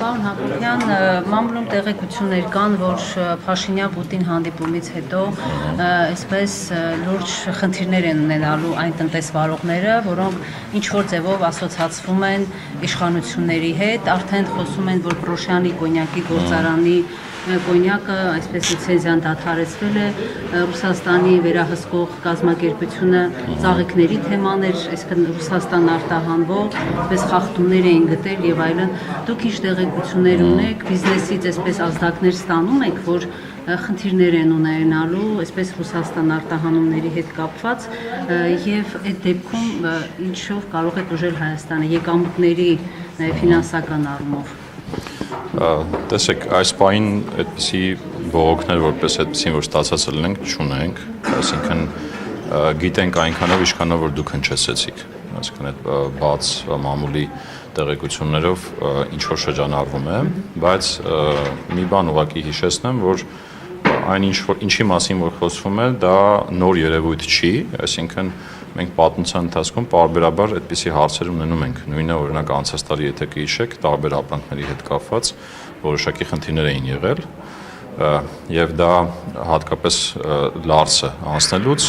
Պարոն Հակոբյան, մամուլում տեղեկություններ կան, որ Փաշինյան-Պուտին հանդիպումից հետո այսպես լուրջ խնդիրներ են ունենալու այն տնտեսվարողները, որոնք ինչ-որ ձևով ասոցացվում են իշխանությունների հետ, արդեն խոսում են, որ Պրոշյանի կոնյակի գործարանի կոնյակը այսպես լիցենզիան դադարեցվել է, Ռուսաստանի վերահսկող կազմակերպությունը ծաղիկների թեմաներ, այսինքն Ռուսաստան արտահանվող, այսպես խախտումներ էին գտել եւ այլն։ Դուք ինչ տեղեկություններ ունեք, բիզնեսից այսպես ազդակներ ստանում եք, որ խնդիրներ են ունենալու, այսպես Ռուսաստան արտահանումների հետ կապված եւ այդ դեպքում ինչով կարող եք ուժել Հայաստանը եկամուտների ֆինանսական առումով։ Տեսեք, այս պահին այդպիսի բողոքներ, որպես այդպիսին, որ ստացած լինենք, չունենք, այսինքն գիտենք այնքանով, ինչքանով որ դուք հնչեցեցիք, այսինքն այդ բաց մամուլի տեղեկություններով ինչ որ շրջանառվում է, բայց մի բան ուղղակի հիշեցնեմ, որ այն ինչի մասին որ խոսվում է, դա նոր երևույթ չի, այսինքն մենք պատմության ընթացքում պարբերաբար այդպիսի հարցեր ունենում ենք, նույնը օրինակ անցած տարի եթե կհիշեք, տարբեր ապրանքների հետ կապված որոշակի խնդիրներ էին եղել, եւ դա հատկապես լարսը անցնելուց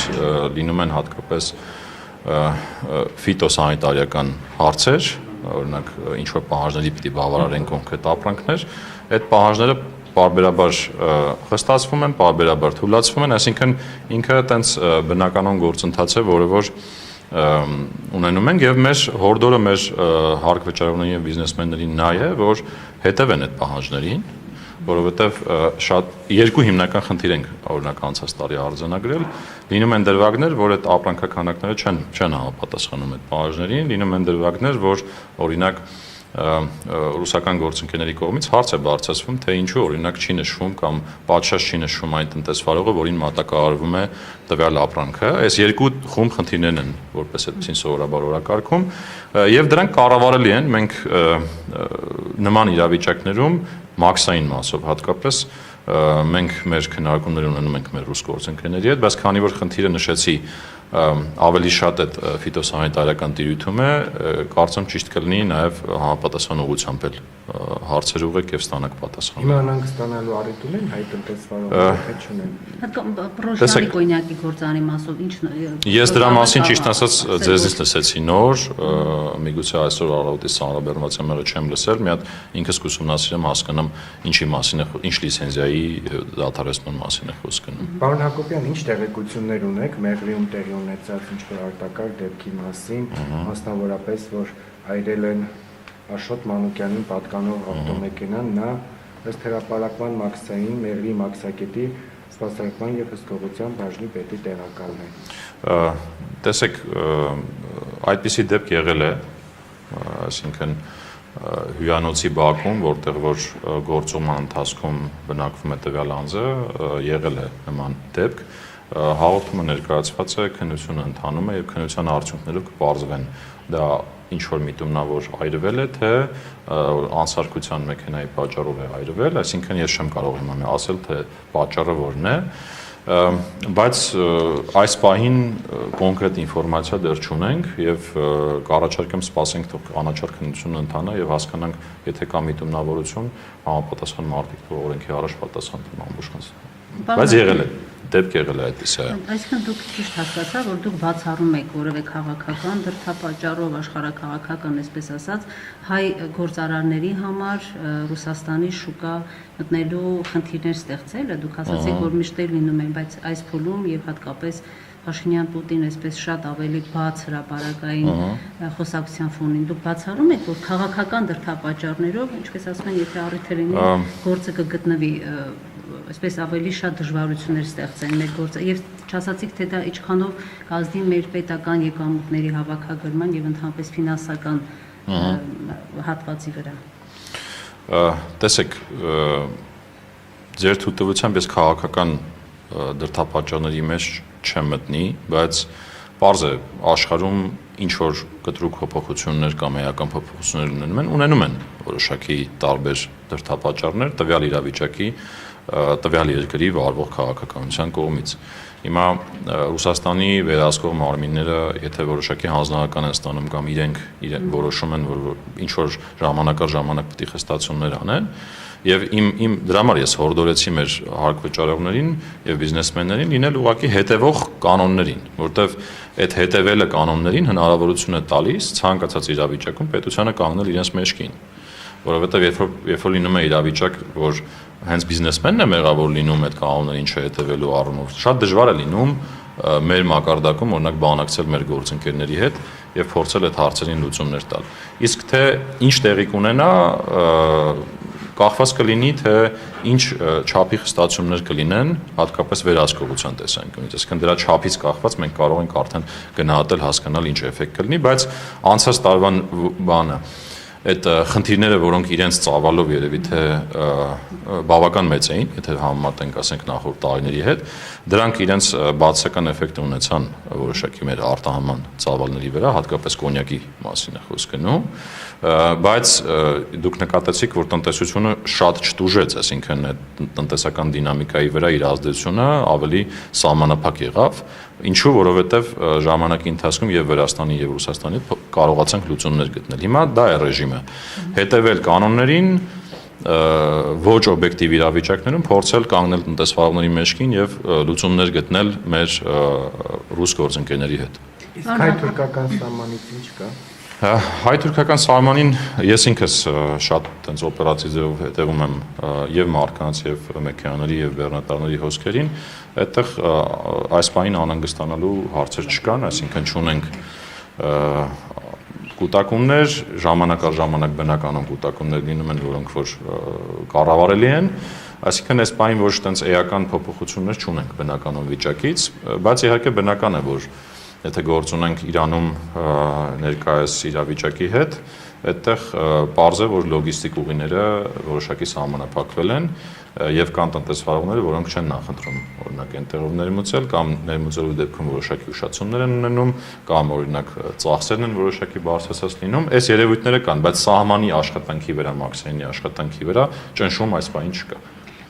լինում են հատկապես ֆիտոսանիտարիական հարցեր, օրինակ ինչ որ պահանջների պիտի բավարարեն կոնկրետ ապրանքներ, այդ պահանջները պարբերաբար խստացվում են, պարբերաբար թույլատվում են, այսինքն ինքը այտենց բնականon գործընթաց է, որը որ ունենում ենք եւ մեր հորդորը մեր հարկ վճարողների եւ բիզնեսմեններին նա է, որ հետևեն այդ պահանջներին, որովհետեւ շատ երկու հիմնական խնդիր ենք օրինակ անցած տարի արձանագրել, լինում են դրվագներ, որ այդ ապրանքաքանակները չեն համապատասխանում այդ պահանջներին, լինում են դրվագներ, որ օրինակ ռուսական գործընկերների կողմից հարց է բարձրացվում, թե ինչու օրինակ չի նշվում կամ պատշաճ չի նշվում այն տնտեսվարողը, որին մատակարարվում է տվյալ ապրանքը։ Այս երկու խումբ խնդիրներն են, որպես այդպեսին սովորաբար օրակարգում, եւ դրանք կառավարելի են։ Մենք նման իրավիճակներում մաքսային մասով հատկապես մենք մեր քննարկումներ ունենում ենք մեր ռուս գործընկերների հետ, բայց քանի որ խնդիրը նշեցի ավելի շատ այդ ֆիտոսանիտարիական տիրույթում է, կարծեմ ճիշտ կլինի նաև համապատասխան ուղղությամբ էլ հարցեր ուղղեք եւ ստանաք պատասխան։ Իմանանք ստանալու առիթ ունեն հայ տնտեսվարողները, թե չունեն։ Պրոշյանի կոնյակի գործարանի մասով ինչ Ես դրա մասին ճիշտ ասած ձեզնից լսեցի նոր, միգուցե այսօր առավոտի սանրաբեռնված եմերը չեմ լսել, մի հատ ինքս կուսումնասիրեմ, հասկանամ ինչի մասին է, ինչ լիցենզիայի դադարեցման մասին է խոսքը։ Պարոն Հակոբյան, ինչ տեղեկություններ ունեք Մեղրիում տեղի ունեցած ինչ-որ արտակարգ դեպքի մասին, մասնավորապես որ այրել են Աշոտ Մանուկյանին պատկանող ավտոմեքենան, նա ըստ հրապարակման Մաքսային Մեղրի մաքսակետի սպասարկման եւ հսկողության բաժնի պետի տեղակալն է։ Տեսեք, այդպիսի դեպք եղել է, այսինքն հյուրանոցի բակում, որտեղ որ գործողման ընթացքում բնակվում է տվյալ անձը, եղել է նման դեպք, հաղորդումը ներկայացված է, քննությունը ընթանում է եւ քննության արդյունքներով կպարզվեն դա ինչ որ միտումնավոր այրվել է, թե անսարքության մեքենայի պատճառով է այրվել, այսինքն ես չեմ կարող իմ ասել, թե պատճառը որն է, բայց այս պահին կոնկրետ ինֆորմացիա դեռ չունենք եւ կառաջարկեմ սպասենք թող անաչառ քննությունը ընթանա եւ հասկանանք, եթե կա միտումնավորություն, համապատասխան մարտիկ թող օրենքի առաջ պատասխան տան ամբողջ։ Բայց եղել է, դեպք եղել է այդպիսի։ Այսինքն դուք ճիշտ հասկացա, որ դուք բացառում եք որևէ քաղաքական դրդապատճառով աշխարհաքաղաքական, այսպես ասած, հայ գործարարների համար Ռուսաստանի շուկա մտնելու խնդիրներ ստեղծելը, դուք ասացիք, որ միշտ էլ լինում են, բայց այս փուլում եւ հատկապես Փաշինյան-Պուտին այսպես շատ ավելի բաց հրապարակային խոսակցության ֆոնին դուք բացառում եք, որ քաղաքական դրդապատճառներով, ինչպես ասում են, եթե առիթ լինի, գործը կգտնվի այսպես ավելի շատ դժվարություններ ստեղծեն մեր գործը եւ չասացիք թե դա ինչքանով կազդի մեր պետական եկամուտների հավաքագրման եւ ընդհանրապես ֆինանսական հատվածի վրա։ Տեսեք, ձեր թույլտվությամբ ես քաղաքական դրդապատճառների մեջ չեմ մտնի, բայց պարզ է աշխարհում ինչ որ կտրուկ փոփոխություններ կամ էական փոփոխություններ ունենում են որոշակի տարբեր դրդապատճառներ տվյալ իրավիճակի տվյալ երկրի վարվող քաղաքականության կողմից։ Հիմա Ռուսաստանի վերահսկող մարմինները, եթե որոշակի հանձնարարական են ստանում կամ իրենք որոշում են, որ ինչ որ ժամանակ առ ժամանակ պետք է խստացումներ անեն, եւ իմ դրա համար ես հորդորեցի մեր հարկվճարողներին եւ բիզնեսմեններին լինել ուղղակի հետևող կանոններին, որտեվ այդ հետևելը կանոններին հնարավորություն է տալիս ցանկացած իրավիճակում պետությանը կանգնել իրենց մեջքին, որովհետեւ երբ որ լինում է իրավիճակ, որ հենց բիզնեսմենն է մեղավոր լինում այդ կանոններին չհետևելու առումով, շատ դժվար է լինում մեր մակարդակում օրինակ բանակցել մեր գործընկերների հետ եւ փորձել այդ հարցերին լուծումներ տալ։ Իսկ թե ինչ տեղի կունենա, կախված կլինի, թե ինչ չափի խստացումներ կլինեն, հատկապես վերահսկողության տեսանկյունից, այսինքն դրա չափից կախված մենք կարող ենք արդեն գնահատել, հասկանալ ինչ էֆեկտ կլինի, բայց անցած տարվա բանը այդ խնդիրները, որոնք իրենց ծավալով երևի թե բավական մեծ էին, եթե համեմատենք, ասենք, նախորդ տարիների հետ, դրանք իրենց բացասական էֆեկտ ունեցան որոշակի մեր արտահանման ծավալների վրա, հատկապես կոնյակի մասին է խոսք գնում, բայց դուք նկատեցիք, որ տնտեսությունը շատ չտուժեց, այսինքն տնտեսական դինամիկայի վրա իր ազդեցությունը ավելի սահմանափակ եղավ, ինչու, որովհետև ժամանակի ընթացքում եւ Վրաստանի եւ Ռուսաստանի կարողացանք լուծումներ գտնել։ Հիմա դա է ռեժիմը։ Հետևել կանոններին, ոչ օբյեկտիվ իրավիճակներում փորձել կանգնել տնտեսվարողների մեջքին եւ լուծումներ գտնել մեր ռուս գործընկերների հետ։ Իսկ հայ-թուրքական սահմանից ինչ կա։ Հայ-թուրքական սահմանին ես ինքս շատ տենց օպերատիվ ձևով հետևում եմ եւ մարդկանց եւ մեքենաների եւ բեռնատարների հոսքերին, այդտեղ այս բանին անհանգստանալու հարցեր չկան, այսինքն չունենք կուտակումներ, ժամանակ առ ժամանակ բնականում կուտակումներ լինում են, որոնք որ կառավարելի են, այսինքն այս բանին ոչ տենց էական փոփոխություններ չունենք բնականոն վիճակից, բայց իհարկե բնական է, որ եթե գործ ունենք Իրանում ներկայիս իրավիճակի հետ, այդտեղ պարզ է, որ լոգիստիկ ուղիները որոշակի սահմանափակվել են եւ կան տնտեսվարողներ, որոնք չեն նախընտրում օրինակ այնտեղով ներմուծել կամ ներմուծելու դեպքում որոշակի ուշացումներ են ունենում կամ օրինակ ծախսերն են որոշակի բարձրացած լինում, այս երևույթները կան, բայց սահմանի աշխատանքի վրա, մաքսային աշխատանքի վրա ճնշում այս բանին չկա։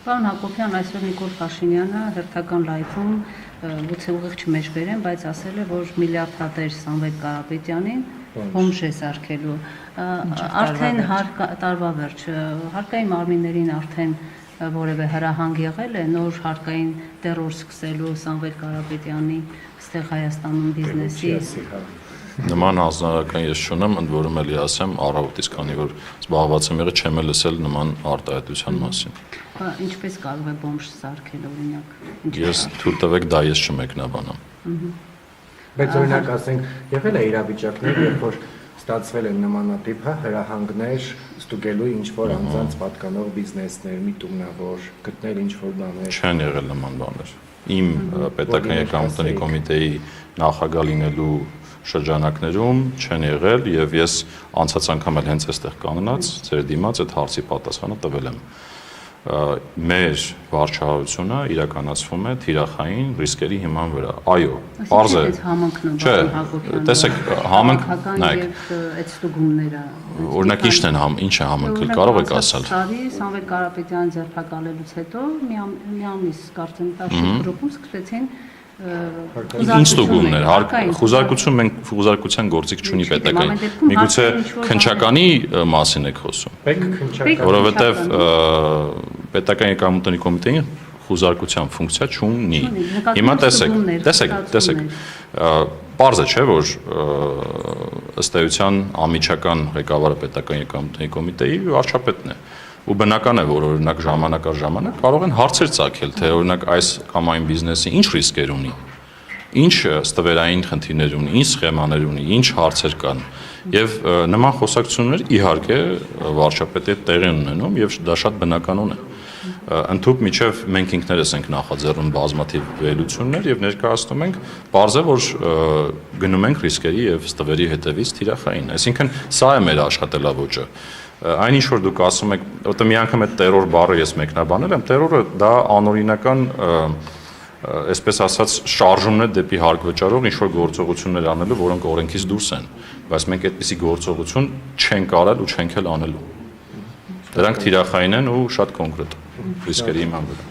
Պարոն Հակոբյան, այսօր Նիկոլ Փաշինյանը հերթական լայվում գուցե ուղիղ չմեջբերեն, բայց ասել է, որ միլիարդատեր Սամվել Կարապետյանին հոմժ է սարքելու։ Արդեն տարվա վերջ հարկային մարմիններին արդեն որևէ հրահանգ եղել է նոր հարկային տերոր սկսելու Սամվել Կարապետյանի այստեղ Հայաստանում բիզնեսի։ Նման հանձնարարական ես չունեմ, ընդ որում էլի ասեմ, առավոտից քանի որ զբաղված եմ եղել, չեմ լսել նման արտահայտության մասին։ Ինչպես կարող է բոմժ սարքել օրինակ։ Ես թույլ տվեք դա ես չմեկնաբանեմ։ Բայց օրինակ ասենք, եղել է իրավիճակներ, երբ որ ստացվել են նմանատիպ հրահանգներ ստուգելու ինչ որ անձանց պատկանող բիզնեսներ, միտումնավոր, գտնել ինչ որ բաներ։ Չեն եղել նման բաներ։ Իմ պետական եկամուտների կոմիտեի նախագահ լինելու շրջանակներում չեն եղել եւ ես անցած անգամ էլ հենց այստեղ կանգնած ձեր դիմաց այդ հարցի պատասխանը տվել եմ։ Մեր վարչահարությունը իրականացվում է թիրախային ռիսկերի հիման վրա։ Այո, պարզ է։ Չէ, տեսեք, համընկ, նայեք, այդ ստուգումները։ Օրինակ ինչ է համընկել, կարող եք ասել։ Սամվել Կարապետյանի ձերբակալելուց հետո մի ամիս կարծեմ 10 գրուպում սկսեցին Ինչ ստուգումներ, խուզարկություն մենք խուզարկության գործիք չունի պետական։ Միգուցե քննչականի մասին եք խոսում։ Որովհետև պետական եկամուտների կոմիտեին խուզարկության ֆունկցիա չունի։ Հիմա տեսեք, պարզ է, չէ, որ ըստ էության անմիջական ղեկավարը պետական եկամուտների կոմիտեի վարչապետն է։ Ու բնական է, որ օրինակ ժամանակ առ ժամանակ կարող են հարցեր ծագել, թե օրինակ այս կամ այն բիզնեսը ինչ ռիսկեր ունի, ինչ ստվերային խնդիրներ ունի, ինչ սխեմաներ ունի, ինչ հարցեր կան։ Եվ նման խոսակցություններ իհարկե վարչապետի հետ տեղի ունենում եւ դա շատ բնականon է։ Ընդհանուր միջև մենք ինքներս ենք նախաձեռնում բազմաթիվ վերլուծություններ եւ ներկայացնում ենք, պարզ է, որ գնում ենք ռիսկերի եւ ստվերի հետևից թիրախային։ Այսինքն սա է մեր աշխատելավոճը։ Այն ինչ որ դուք ասում եք, որտեղ մի անգամ այդ տերոր բառը ես մեկնաբանել եմ, տերորը դա անօրինական, այսպես ասած, շարժումն է դեպի հարկվճարող ինչ որ գործողություններ անելու, որոնք օրենքից դուրս են, բայց մենք այդպիսի գործողություն չենք արել ու չենք էլ անելու։ Դրանք թիրախային են ու շատ կոնկրետ ռիսկերի հիման վրա։